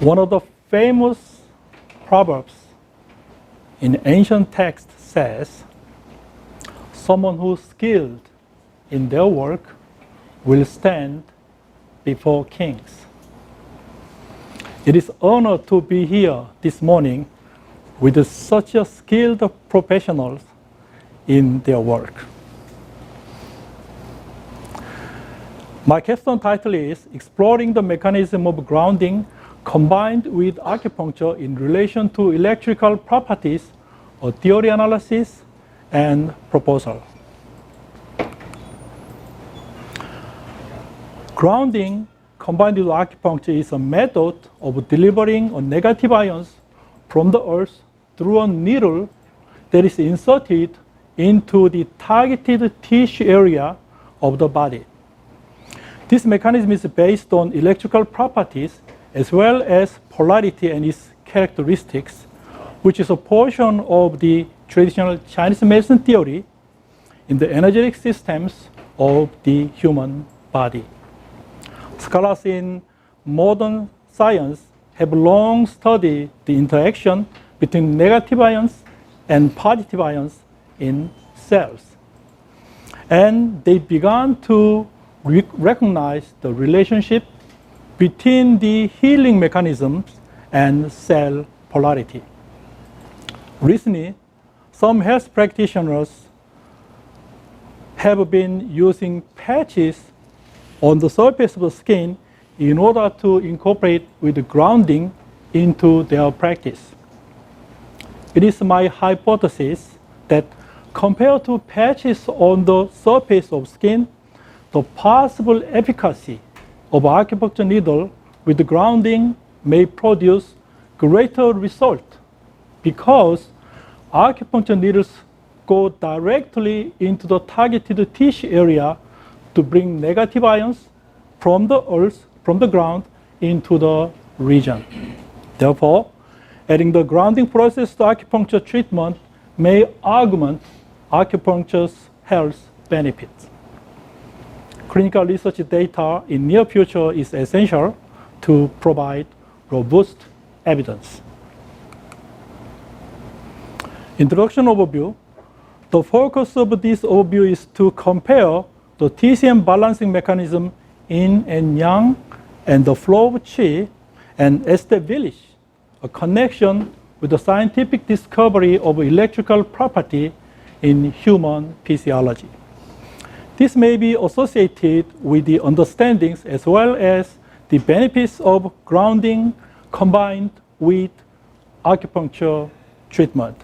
One of the famous proverbs in ancient texts says, someone who's skilled in their work will stand before kings. It is an honor to be here this morning with such a skilled professionals in their work. My capstone title is Exploring the Mechanism of Grounding Combined with Acupuncture in Relation to Electrical Properties, a Theory Analysis and Proposal. Grounding combined with acupuncture is a method of delivering negative ions from the earth through a needle that is inserted into the targeted tissue area of the body. This mechanism is based on electrical properties as well as polarity and its characteristics, which is a portion of the traditional Chinese medicine theory in the energetic systems of the human body. Scholars in modern science have long studied the interaction between negative ions and positive ions in cells. And they began to recognize the relationship between the healing mechanisms and cell polarity. Recently, some health practitioners have been using patches on the surface of the skin in order to incorporate with the grounding into their practice. It is my hypothesis that compared to patches on the surface of skin, the possible efficacy of acupuncture needle with the grounding may produce greater result because acupuncture needles go directly into the targeted tissue area to bring negative ions from the earth, from the ground, into the region. Therefore, adding the grounding process to acupuncture treatment may augment acupuncture's health benefits. Clinical research data in near future is essential to provide robust evidence. Introduction overview. The focus of this overview is to compare the TCM balancing mechanism yin and yang and the flow of qi and establish a connection with the scientific discovery of electrical property in human physiology. This may be associated with the understandings as well as the benefits of grounding combined with acupuncture treatment.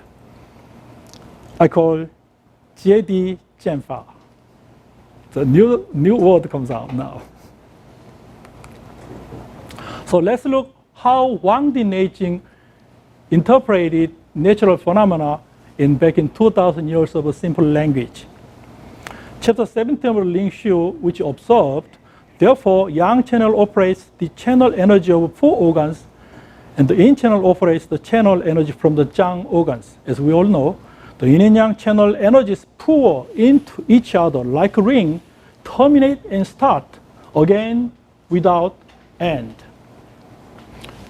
I call JD Jianfa. The new word comes out now. So let's look how Wang Di Neijing interpreted natural phenomena back in 2,000 years of a simple language. Chapter 17 of Ling Shu, which observed, therefore, yang channel operates the channel energy of 4 organs, and the yin channel operates the channel energy from the zhang organs. As we all know, the yin and yang channel energies pour into each other like a ring, terminate and start again without end.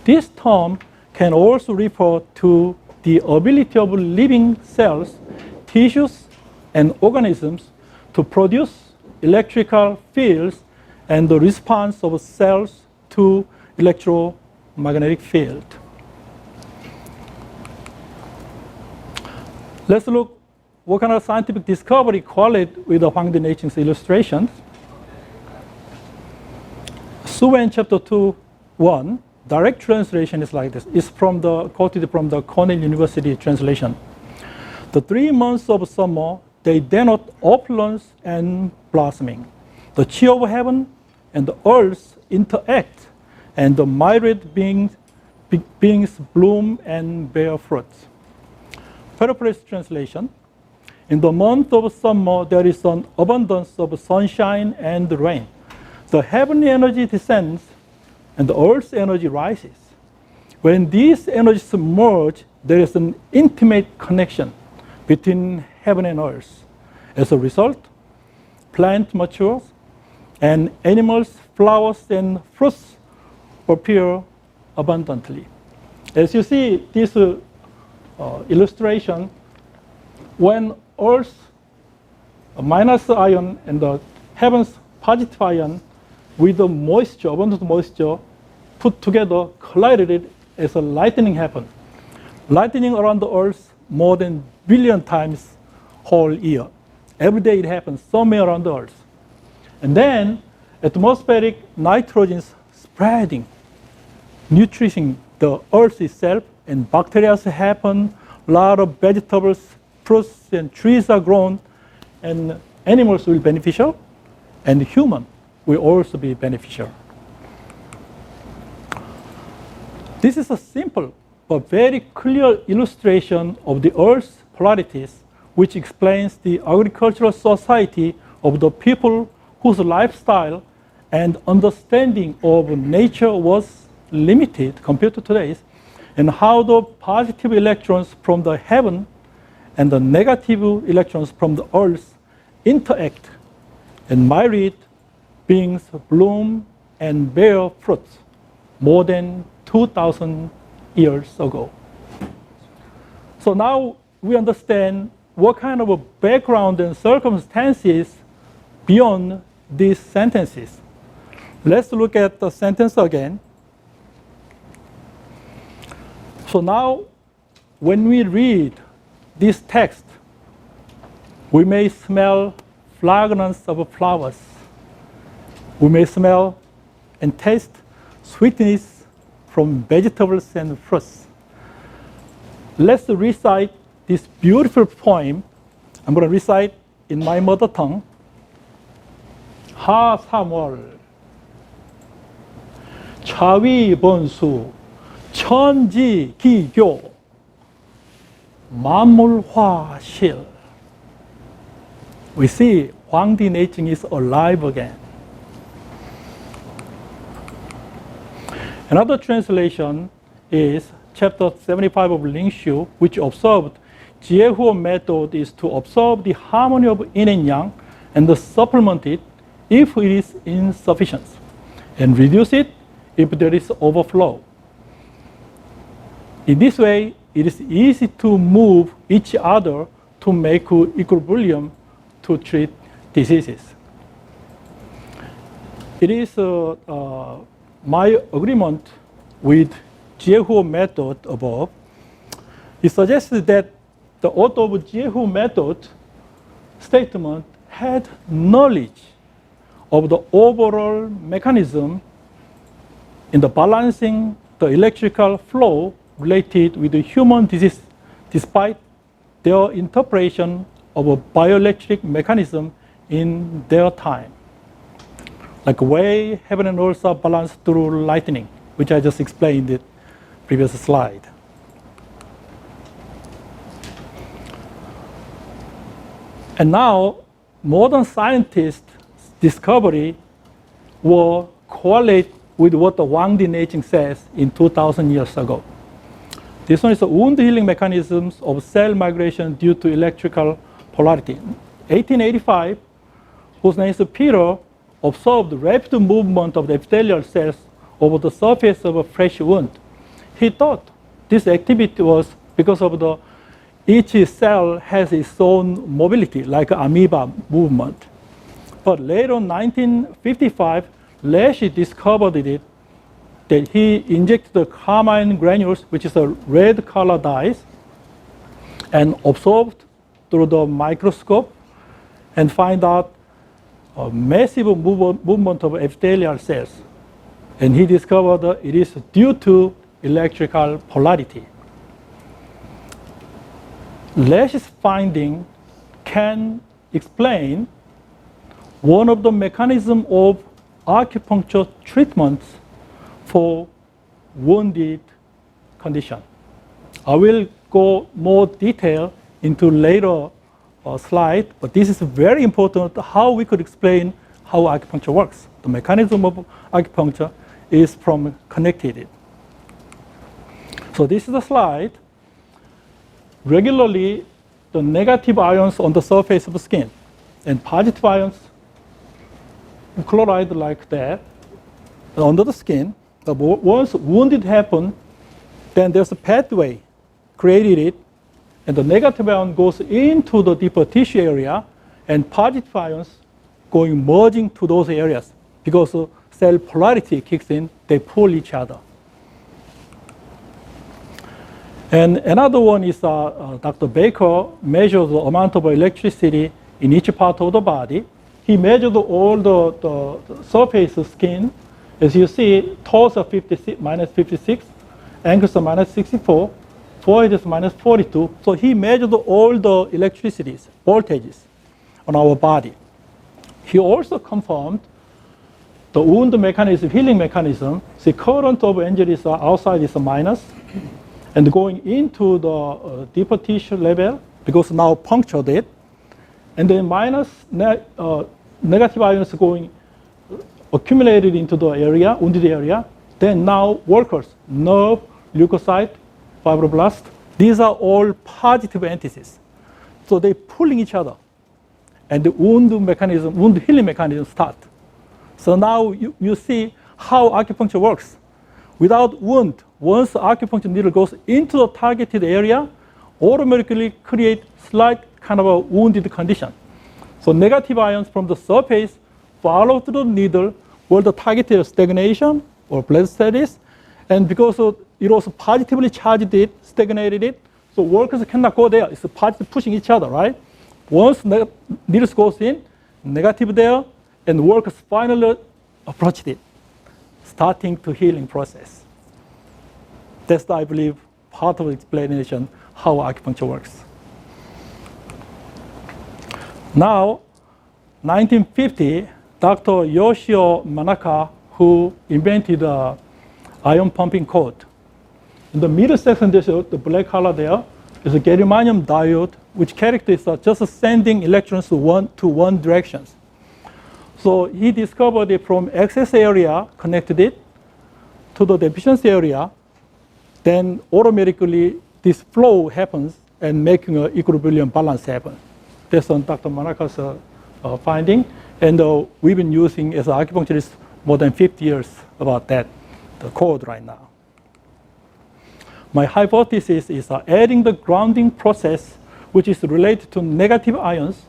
This term can also refer to the ability of living cells, tissues, and organisms to produce electrical fields and the response of cells to electromagnetic field. Let's look what kind of scientific discovery correlate with the Wang Di Neijing's illustrations. Su Wen chapter 2:1, direct translation is like this. It's quoted from the Cornell University translation. The 3 months of summer, they denote opulence and blossoming. The chi of heaven and the earth interact, and the myriad beings bloom and bear fruits. Paraphrase translation. In the month of summer, there is an abundance of sunshine and rain. The heavenly energy descends, and the earth's energy rises. When these energies merge, there is an intimate connection between heaven and earth. As a result, plant matures, and animals, flowers, and fruits appear abundantly. As you see this illustration, when Earth's minus ion and the heaven's positive ion with the moisture, abundant moisture, put together, collided as a lightning happened. Lightning around the Earth more than billion times whole year. Every day it happens somewhere around the Earth. And then atmospheric nitrogen spreading, nutrishing the Earth itself, and bacteria happen, a lot of vegetables, fruits, and trees are grown, and animals will be beneficial, and human will also be beneficial. This is a simple but very clear illustration of the Earth's polarities, which explains the agricultural society of the people whose lifestyle and understanding of nature was limited compared to today's, and how the positive electrons from the heaven and the negative electrons from the earth interact and myriad beings bloom and bear fruits more than 2,000 years ago. So now we understand what kind of a background and circumstances beyond these sentences. Let's look at the sentence again. So now, when we read this text, we may smell fragrance of flowers. We may smell and taste sweetness from vegetables and fruits. Let's recite this beautiful poem. I'm going to recite in my mother tongue. 하삼월 차위번수 천지기교 만물화실. We see Huangdi nature is alive again. Another translation is chapter 75 of Lingshu, which observed Jiehuo method is to observe the harmony of yin and yang and supplement it if it is insufficient, and reduce it if there is overflow. In this way, it is easy to move each other to make equilibrium to treat diseases. It is my agreement with Jiehuo method above. It suggests that the author of Jiehuo method statement had knowledge of the overall mechanism in the balancing the electrical flow related with the human disease, despite their interpretation of a bioelectric mechanism in their time. Like way heaven and earth are balanced through lightning, which I just explained in the previous slide. And now, modern scientists' discovery will correlate with what the Huangdi nature says in 2,000 years ago. This one is the wound healing mechanisms of cell migration due to electrical polarity. 1885, whose name is Peter, observed rapid movement of the epithelial cells over the surface of a fresh wound. He thought this activity was because of each cell has its own mobility, like amoeba movement. But later in 1955, Lashy discovered it, that he injected the carmine granules, which is a red color dyes, and observed through the microscope and find out a massive movement of epithelial cells. And he discovered that it is due to electrical polarity. Lashy's finding can explain one of the mechanisms of acupuncture treatments for wounded condition. I will go more detail into later slide, but this is very important how we could explain how acupuncture works. The mechanism of acupuncture is from connected. So this is a slide. Regularly, the negative ions on the surface of the skin and positive ions chloride like that under the skin, once wounded happen, then there's a pathway created it, and the negative ion goes into the deeper tissue area, and positive ions going merging to those areas because cell polarity kicks in, they pull each other. And another one is Dr. Baker measures the amount of electricity in each part of the body. He measured all the surface skin. As you see, toes are minus 56, ankles are minus 64, forehead is minus 42. So he measured all the electricities, voltages on our body. He also confirmed the wound mechanism, healing mechanism. The current of injuries are outside is a minus, and going into the deeper tissue level, because now punctured it, and then minus negative ions going accumulated into the area, wounded area. Then now workers, nerve, leukocyte, fibroblast, these are all positive entities. So they're pulling each other. And the wound healing mechanism start. So now you see how acupuncture works. Without wound, once the acupuncture needle goes into the targeted area, automatically create slight kind of a wounded condition. So negative ions from the surface follow through the needle where the targeted stagnation or blood status, and because it also positively charged it, stagnated it, so workers cannot go there. It's positive pushing each other, right? Once needles goes in, negative there, and workers finally approached it, starting to healing process. That's, I believe, part of the explanation how acupuncture works. Now, 1950, Dr. Yoshio Manaka, who invented the ion pumping code. In the middle section, there's the black color there is a germanium diode, which characterizes just sending electrons to one direction. So he discovered it from excess area, connected it to the deficiency area, then automatically this flow happens and making an equilibrium balance happen. That's on Dr. Manaka's finding, and we've been using as an acupuncturist more than 50 years about that, the code right now. My hypothesis is adding the grounding process, which is related to negative ions,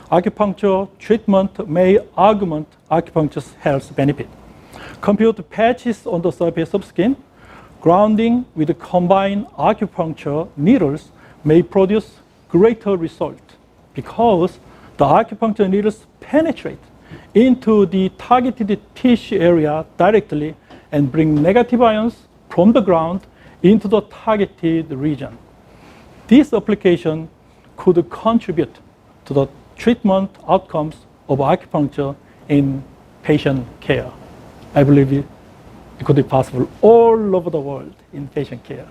acupuncture treatment may augment acupuncture's health benefit. Compared to patches on the surface of skin, grounding with combined acupuncture needles may produce greater result because the acupuncture needles penetrate into the targeted tissue area directly and bring negative ions from the ground into the targeted region. This application could contribute to the treatment outcomes of acupuncture in patient care. I believe it could be possible all over the world in patient care.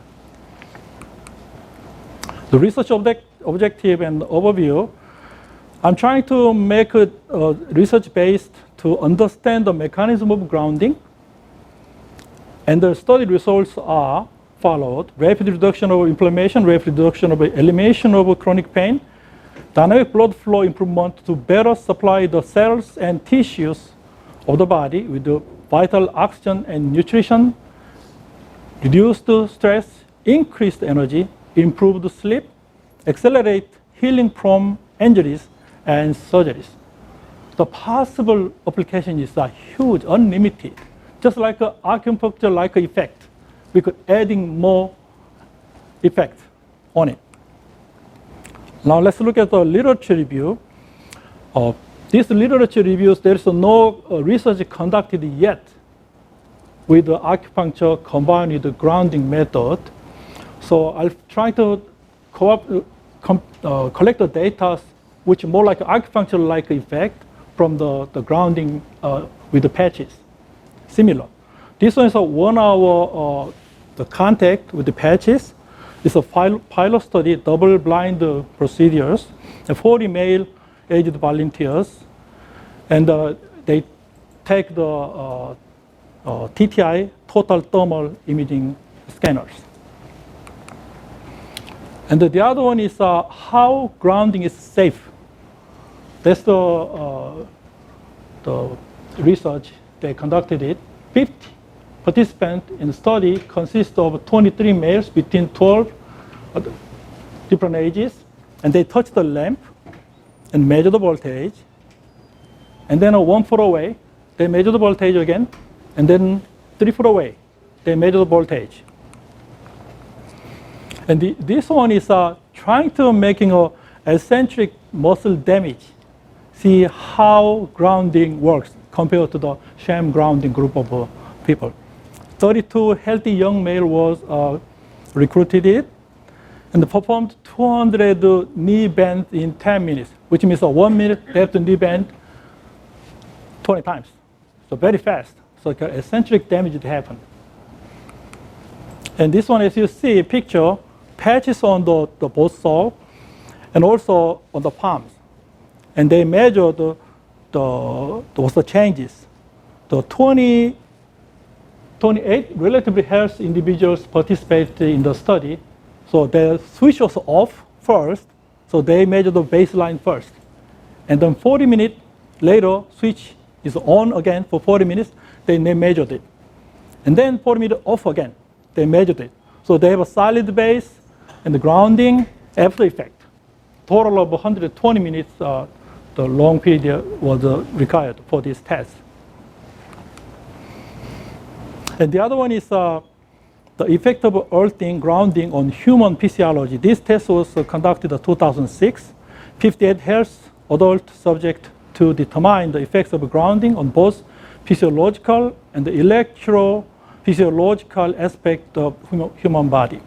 The research objective and overview, I'm trying to make it research-based to understand the mechanism of grounding. And the study results are followed: rapid reduction of inflammation, rapid reduction of elimination of chronic pain, dynamic blood flow improvement to better supply the cells and tissues of the body with the vital oxygen and nutrition, reduced stress, increased energy, improved sleep, accelerate healing from injuries and surgeries. The possible application is huge, unlimited. Just like an acupuncture-like effect, we could adding more effect on it. Now let's look at the literature review. These literature reviews, there is no research conducted yet with the acupuncture combined with the grounding method. So I'll try to collect the data which more like acupuncture-like effect from the grounding with the patches. Similar. This one is a 1 hour the contact with the patches. It's a pilot study, double-blind procedures, 40 male aged volunteers, and they take the TTI, total thermal imaging scanners. And the other one is how grounding is safe. That's the research they conducted it. 50 participants in the study consist of 23 males between 12 different ages, and they touch the lamp and measure the voltage. And then 1 foot away, they measure the voltage again, and then 3 foot away, they measure the voltage. And this one is trying to making a eccentric muscle damage. See how grounding works compared to the sham grounding group of people. 32 healthy young male was recruited and performed 200 knee bends in 10 minutes, which means 1 minute they have to knee bend 20 times. So very fast. So eccentric damage happened. And this one, as you see, picture, patches on the both sole and also on the palms. And they measured what's the changes. The 28 relatively healthy individuals participated in the study. So the switch was off first, so they measured the baseline first. And then 40 minutes later, switch is on again for 40 minutes, then they measured it. And then 40 minutes off again, they measured it. So they have a solid base and the grounding after effect. Total of 120 minutes, the long period was required for this test. And the other one is the effect of earthing, grounding on human physiology. This test was conducted in 2006. 58 healthy adult subjects to determine the effects of grounding on both physiological and the electrophysiological aspect of human body.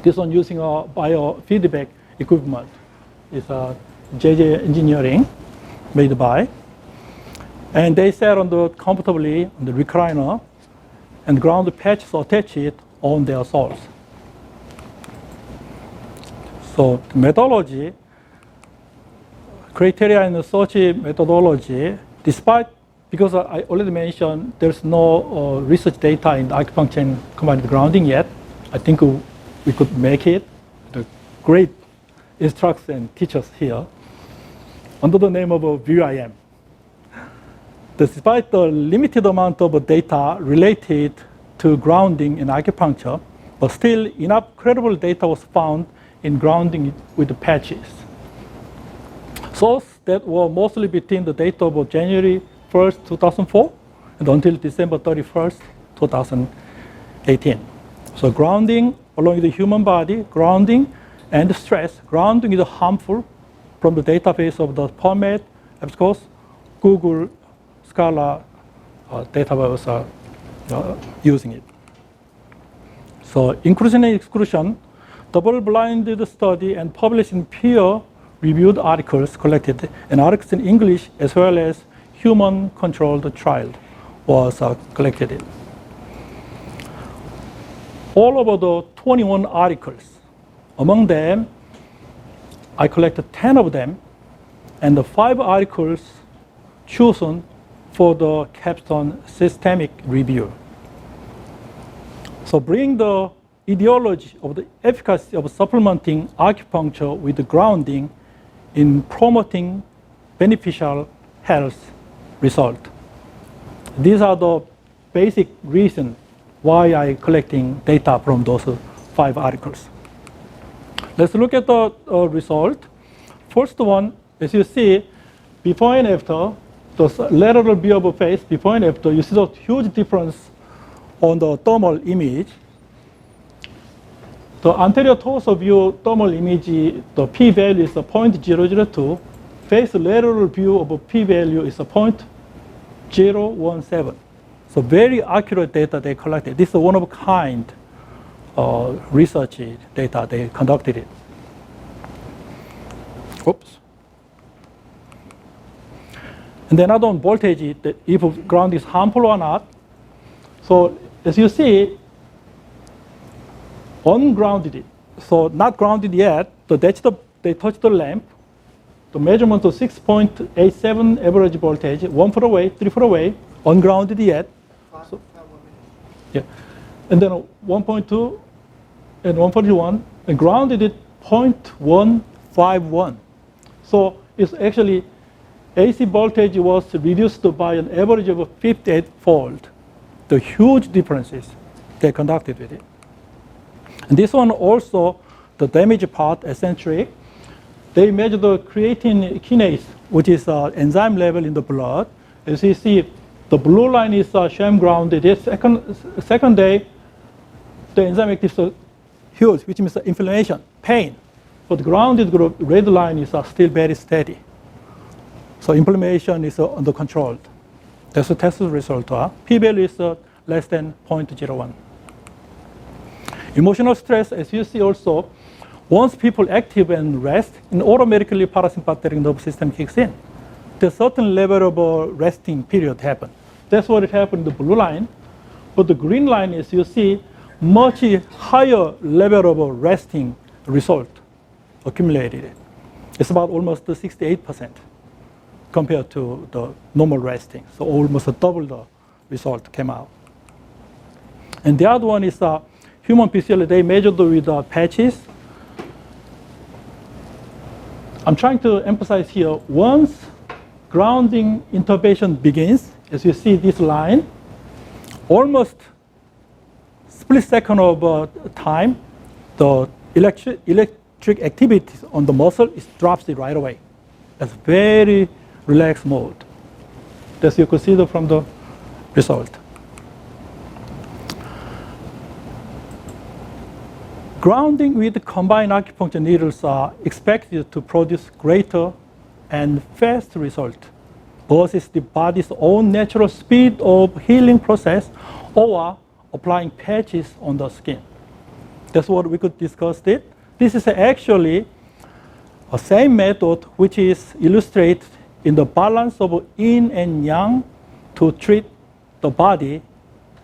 This one using a biofeedback equipment. It's JJ Engineering made by. And they sat comfortably on the recliner and ground patches attached on their soles. So the methodology, criteria in the search methodology, because I already mentioned there's no research data in acupuncture and combined grounding yet, I think we could make it. The great instructors and teachers here under the name of VIM. Despite the limited amount of data related to grounding in acupuncture, but still enough credible data was found in grounding with the patches. Sources that were mostly between the date of January 1st, 2004 and until December 31st, 2018. So grounding along with the human body, grounding and stress. Grounding is harmful from the database of the PubMed, of course, Google Scholar database using it. So inclusion and exclusion, double-blinded study and published in peer-reviewed articles collected, and articles in English as well as human-controlled trial was collected. All over the 21 articles, among them, I collected 10 of them, and the 5 articles chosen for the Capstone systemic review. So bring the ideology of the efficacy of supplementing acupuncture with the grounding in promoting beneficial health result. These are the basic reasons why I collecting data from those 5 articles. Let's look at the result. First one, as you see, before and after, the lateral view of a face, before and after, you see the huge difference on the thermal image. The anterior torso view thermal image, the p-value is 0.002. Face lateral view of a p-value is 0.017. So very accurate data they collected. This is one of a kind research data they conducted it. Oops. And then another on voltage, if ground is harmful or not. So as you see, ungrounded, so not grounded yet, so they touch the lamp. The measurement of 6.87 average voltage, 1 foot away, 3 foot away, ungrounded yet. So, yeah. And then 1.2 and 141, and grounded at 0.151. So it's actually AC voltage was reduced by an average of 58-fold. the huge differences they conducted with it. And this one also, the damaged part, eccentric, they measured the creatine kinase, which is an enzyme level in the blood. As you see, the blue line is sham grounded. Second day, the enzyme activity is huge, which means inflammation, pain. But the grounded group, red line, is still very steady. So inflammation is under control. That's the test result. P-value is less than 0.01. Emotional stress, as you see also, once people active and rest, automatically parasympathetic nervous system kicks in. There's a certain level of resting period happen. That's what it happened in the blue line. But the green line is, you see, much higher level of resting result accumulated. It's about almost 68% compared to the normal resting. So almost double the result came out. And the other one is human PCL. They measured with patches. I'm trying to emphasize here, once grounding intervention begins, as you see this line, almost split second of time, the electric activity on the muscle drops it right away. That's very relaxed mode. As you could see from the result. Grounding with combined acupuncture needles are expected to produce greater and fast result versus the body's own natural speed of healing process or applying patches on the skin. That's what we could discuss it. This is actually a same method which is illustrated in the balance of yin and yang to treat the body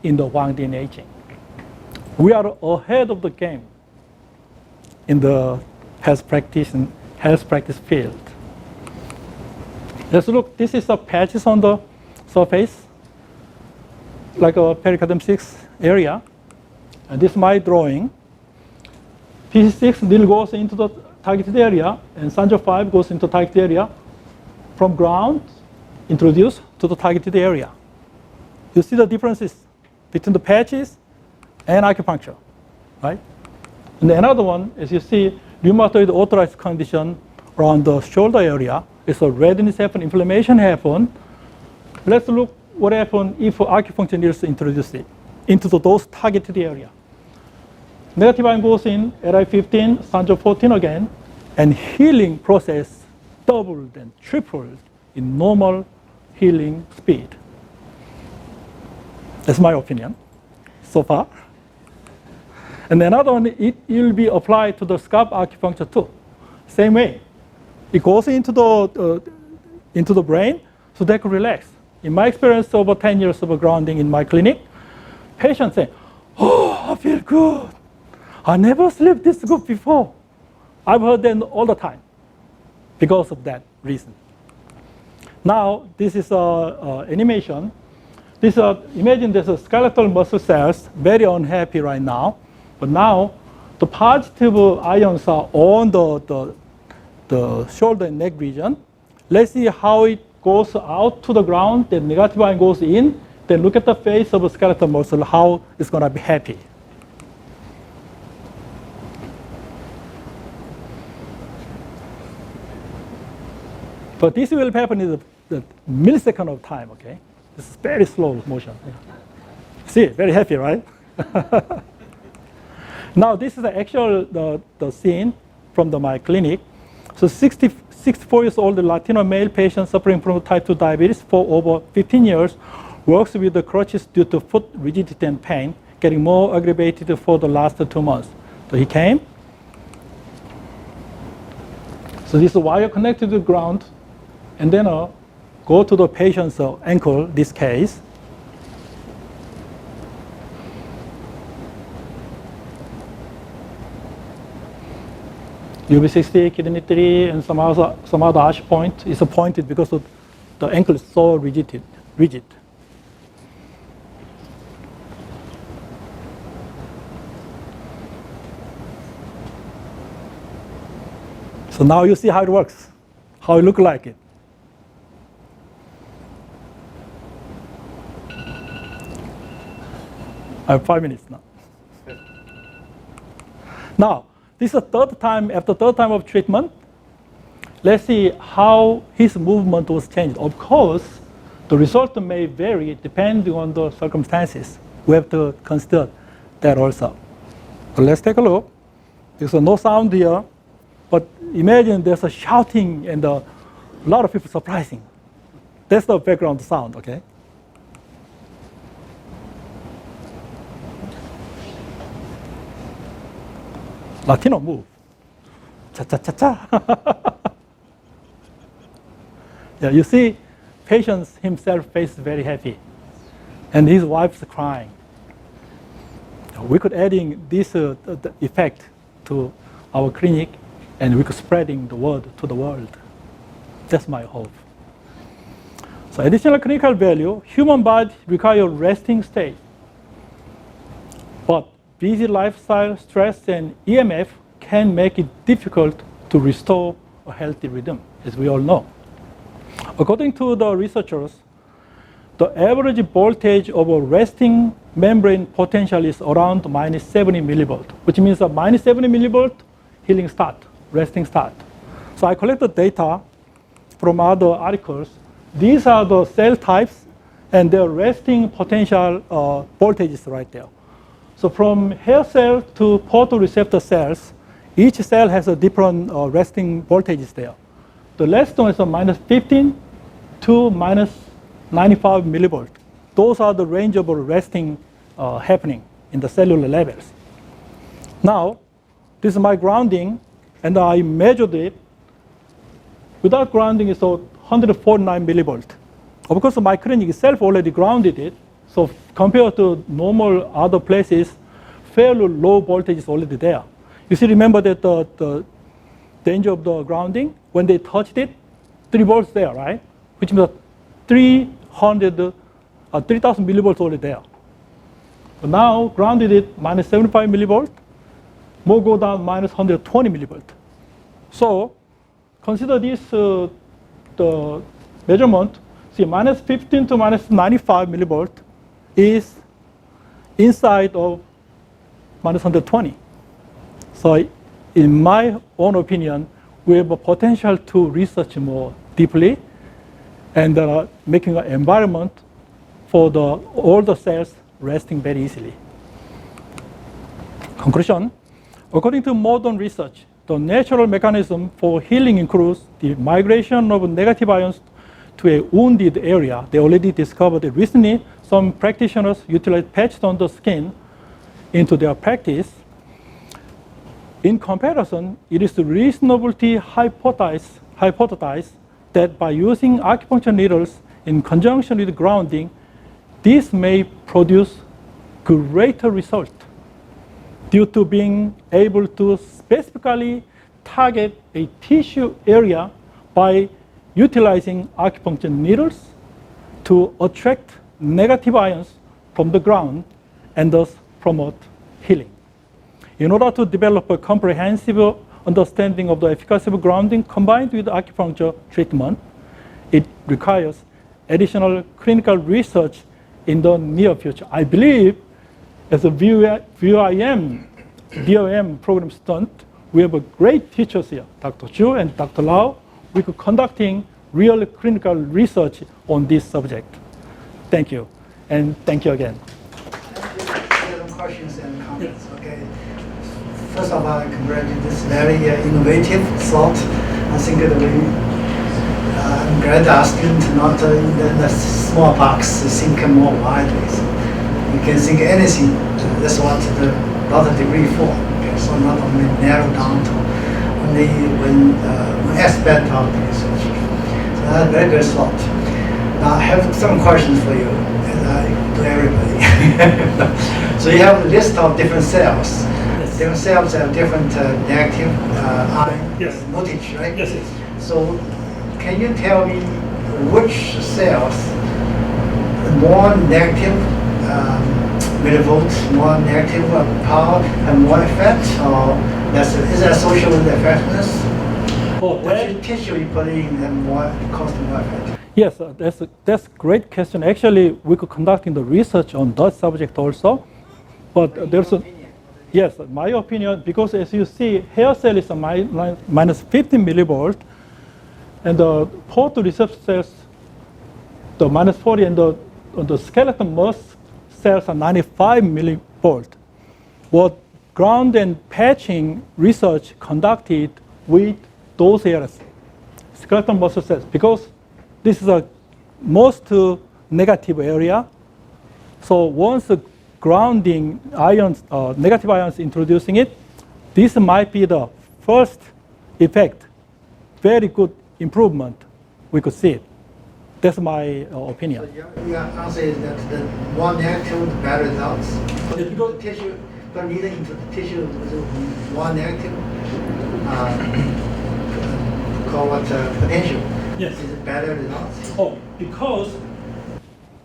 in the Huangdi aging. We are ahead of the game in the health practice field. Let's look. This is a patches on the surface, like a pericardium 6 area. And this is my drawing. PC6 needle goes into the targeted area, and Sanjo 5 goes into targeted area. From ground, introduced to the targeted area. You see the differences between the patches and acupuncture, right? And another one, as you see, rheumatoid arthritis condition around the shoulder area. It's a redness happen, inflammation happen. Let's look what happens if acupuncture needles introduce it into those targeted area. Negative ion goes in, Li15, Sanjo 14 again, and healing process doubled and tripled in normal healing speed. That's my opinion so far. And another one, it will be applied to the scalp acupuncture too. Same way. It goes into the brain so they can relax. In my experience, over 10 years of grounding in my clinic, patients say, "Oh, I feel good. I never slept this good before." I've heard them all the time because of that reason. Now, this is animation. Imagine there's a skeletal muscle cells, very unhappy right now. But now, the positive ions are on the shoulder and neck region. Let's see how it goes out to the ground, then negative ion goes in. Then look at the face of a skeletal muscle, how it's going to be happy. But this will happen in the millisecond of time, okay? This is very slow motion. See, very happy, right? Now, this is the actual the scene from my clinic. So 64 years old Latino male patient suffering from type 2 diabetes for over 15 years works with the crutches due to foot rigidity and pain, getting more aggravated for the last 2 months. So he came. So this is wire connected to the ground, and then go to the patient's ankle, this case. UB60, kidney 3, and some other arch point is pointed because of the ankle is so rigid. So now you see how it works, how it looks like it. I have 5 minutes now. Now, this is the third time, after third time of treatment. Let's see how his movement was changed. Of course, the result may vary depending on the circumstances. We have to consider that also. But let's take a look. There's no sound here, but imagine there's a shouting and a lot of people surprising. That's the background sound, okay? Latino move. Cha-cha-cha-cha. Yeah, you see, patient himself face very happy, and his wife's crying. We could adding this the effect to our clinic, and we could spreading the word to the world. That's my hope. So additional clinical value, human body require resting state. But busy lifestyle, stress, and EMF can make it difficult to restore a healthy rhythm, as we all know. According to the researchers, the average voltage of a resting membrane potential is around minus 70 millivolt, which means that minus 70 millivolt, healing start, resting start. So I collected data from other articles. These are the cell types and their resting potential voltages right there. So from hair cell to photoreceptor cells, each cell has a different resting voltages there. The last one is a minus 15 to minus 95 millivolt. Those are the range of resting happening in the cellular levels. Now, this is my grounding, and I measured it. Without grounding, it's 149 millivolt. Of course, my clinic itself already grounded it. So compared to normal other places, fairly low voltage is already there. You see, remember that the danger of the grounding, when they touched it, 3 volts there, right? Which means 3,000 millivolts already there. But now, grounded it minus 75 millivolt, more go down minus 120 millivolt. So consider this the measurement. See, minus 15 to minus 95 millivolt is inside of minus 120. So in my own opinion, we have a potential to research more deeply and making an environment for all the cells resting very easily. Conclusion, according to modern research, the natural mechanism for healing includes the migration of negative ions to a wounded area. They already discovered it recently. Some practitioners utilize patches on the skin into their practice. In comparison, it is reasonably hypothesized that by using acupuncture needles in conjunction with grounding, this may produce greater result due to being able to specifically target a tissue area by utilizing acupuncture needles to attract negative ions from the ground and thus promote healing. In order to develop a comprehensive understanding of the efficacy of grounding combined with acupuncture treatment, it requires additional clinical research in the near future. I believe as a VIM, DOM program student, we have a great teachers here, Dr. Chu and Dr. Lau. We could conducting real clinical research on this subject. Thank you, and thank you again. Questions and comments. Okay. First of all, I congratulate this very innovative thought. I think that I'm glad our students not in the small box think more widely. So you can think anything. That's what the doctor degree for. Okay, so not only narrow down to only one aspect of the research. So that's a very good thought. Now I have some questions for you, as I do everybody. So you have a list of different cells. Yes. Different cells have different negative ion Yes. voltage, right? Yes, yes. So can you tell me which cells more negative millivolts, more negative power, and more effect, or less? Is that associated with effectiveness? Which tissue you put in and more cost more effect? Yes, that's a great question. Actually, we could conducting the research on that subject also. But there's a, yes, my opinion, because as you see, hair cell is a minus 15 millivolt, and the photoreceptor cells, the minus 40, and the skeleton muscle cells are 95 millivolt. What ground and patching research conducted with those areas, skeletal muscle cells, because this is a most negative area. So once the grounding ions, negative ions introducing it, this might be the first effect, very good improvement we could see it. That's my opinion. So your answer is that the more negative, the better results. But Yeah, because- the tissue, but neither into the tissue with more negative, call what potential. Yes. Is it better results? Oh, because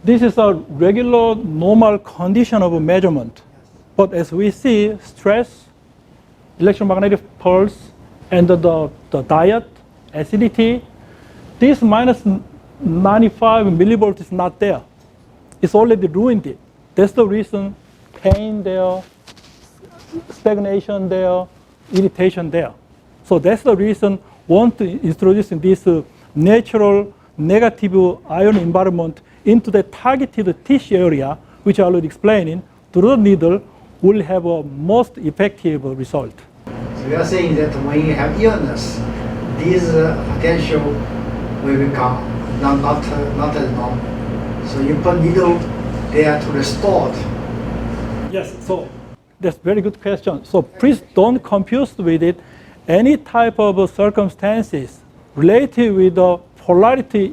this is a regular, normal condition of measurement. But as we see, stress, electromagnetic pulse, and the diet, acidity, this minus 95 millivolts is not there. It's already ruined it. That's the reason pain there, stagnation there, irritation there. So that's the reason want to introduce this natural negative ion environment into the targeted tissue area, which I already explained, through the needle will have a most effective result. So you are saying that when you have illness, these potential will become not as normal. So you put needle there to restore it. Yes, so that's a very good question. So please don't confuse with it any type of circumstances related with the polarity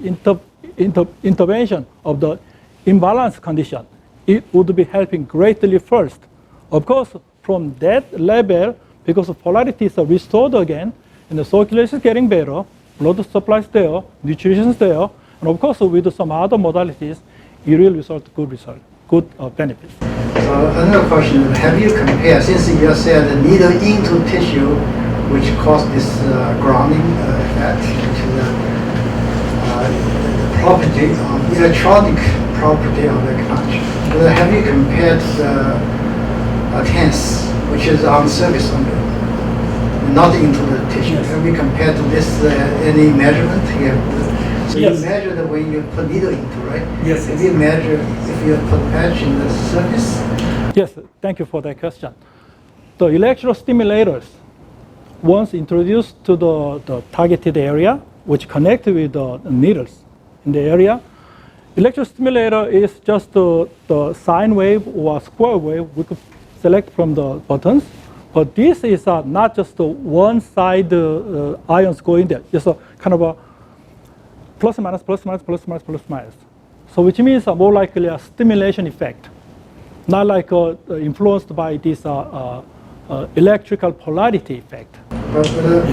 intervention of the imbalance condition. It would be helping greatly first. Of course, from that level, because the polarity is restored again, and the circulation is getting better, blood supply is there, nutrition is there, and of course, with some other modalities, it will result good benefits. So another question, have you compared, since you said the needle into tissue, which caused this grounding effect to the property of electronic property of acupuncture, have you compared the TENS, which is on surface only, not into the tissue? Yes. Have you compared to this any measurement here? So Yes. you measure the way you put needle into, right? Yes, If yes. you measure, if you put patch in the surface, Yes, thank you for that question. The electrostimulators, once introduced to the targeted area, which connect with the needles in the area, electrostimulator is just the sine wave or square wave we could select from the buttons. But this is not just the one side ions going there. It's a kind of a plus minus, plus minus, plus minus, plus minus. So which means more likely a stimulation effect, not like influenced by this electrical polarity effect. but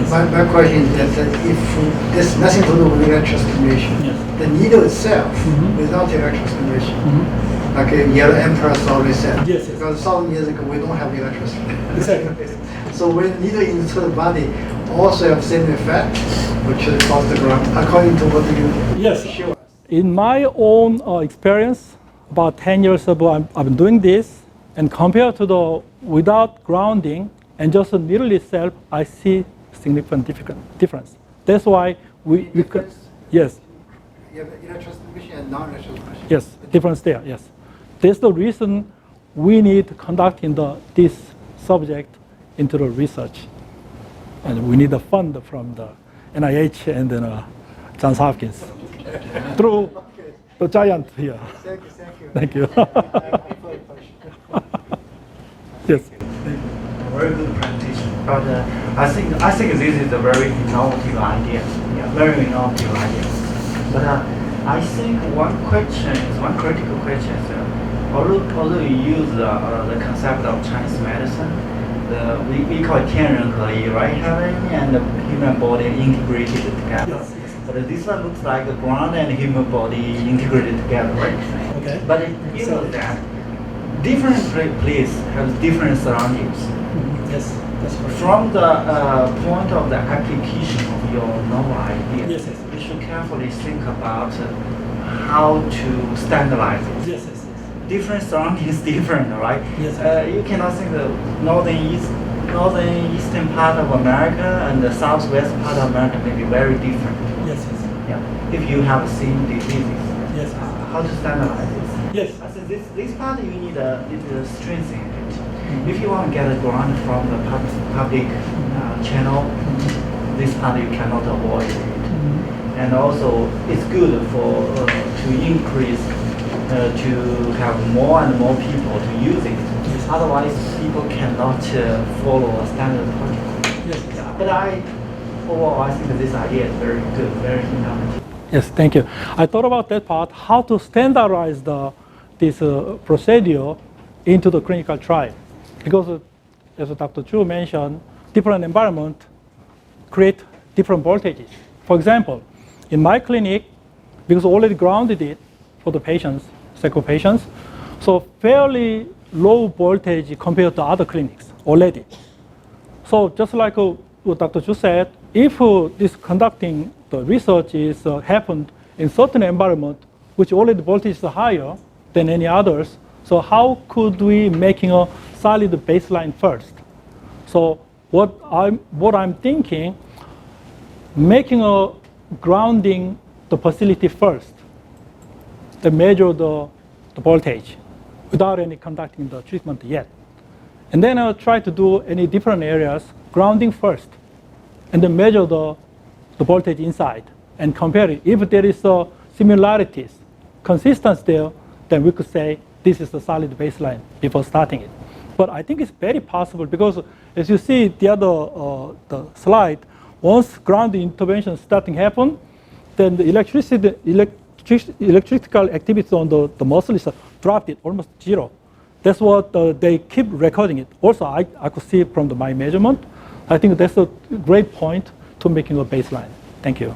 my question is that if there's nothing to do with electrostimulation, Yes. the needle itself, Mhm. without electrostimulation, like Yellow Emperor already said, Yes, yes. because 1,000 years ago we don't have electrostimulation. Exactly. So when needle into the body also have same effect, which is cause the ground, according to what you Yes. show us. In my own experience, about 10 years ago, I've been doing this, and compared to the without grounding and just the needle itself, I see significant difference. That's why we could, Difference? yes, You have electrostimulation and non-electrostimulation. yes, difference there, yes. That's the reason we need conducting this subject into the research. And we need a fund from the NIH and then Johns Hopkins through the giant here. Thank you, thank you. Thank you. Yes. Very good presentation. But I think this is a very innovative idea. Yeah, very innovative idea. But I think one critical question is, although you use the concept of Chinese medicine, we call it 天人合一, right? Heaven and the human body integrated together. Yes, yes. But this one looks like the ground and human body integrated together, right? Okay. But you know that different places have different surroundings. Yes, that's right. From the point of the application of your novel idea, Yes, yes. we should carefully think about how to standardize it. Yes, yes, yes. different surroundings different, right? Yes. You cannot think the northeastern part of America and the southwest part of America may be very different. Yes, yes. Yeah. If you have seen diseases, Yes. how to standardize this? Yes. I said this part you need a strengthening it. If you want to get a grant from the public channel, this part you cannot avoid it. And also, it's good for to increase to have more and more people to use it. Yes. Otherwise, people cannot follow a standard protocol. Yes. Yeah, but overall, I think this idea is very good, very innovative. Yes, thank you. I thought about that part, how to standardize this procedure into the clinical trial. Because as Dr. Chu mentioned, different environment create different voltages. For example, in my clinic, because already grounded it for the patients, sacral patients, so fairly low voltage compared to other clinics already. So just like what Dr. Chu said, if this conducting the research is happened in certain environment, which already voltage is higher than any others, so how could we making a solid baseline first? So what I'm thinking, making a grounding the facility first, to measure the voltage without any conducting the treatment yet. And then I'll try to do any different areas, grounding first, and then measure the voltage inside and compare it. If there is similarities, consistency there, then we could say this is the solid baseline before starting it. But I think it's very possible because as you see the other the slide, once ground intervention starting happen, then the electrical activity on the muscle is dropped it almost zero. That's what they keep recording it. Also, I could see from my measurement. I think that's a great point to making a baseline. Thank you.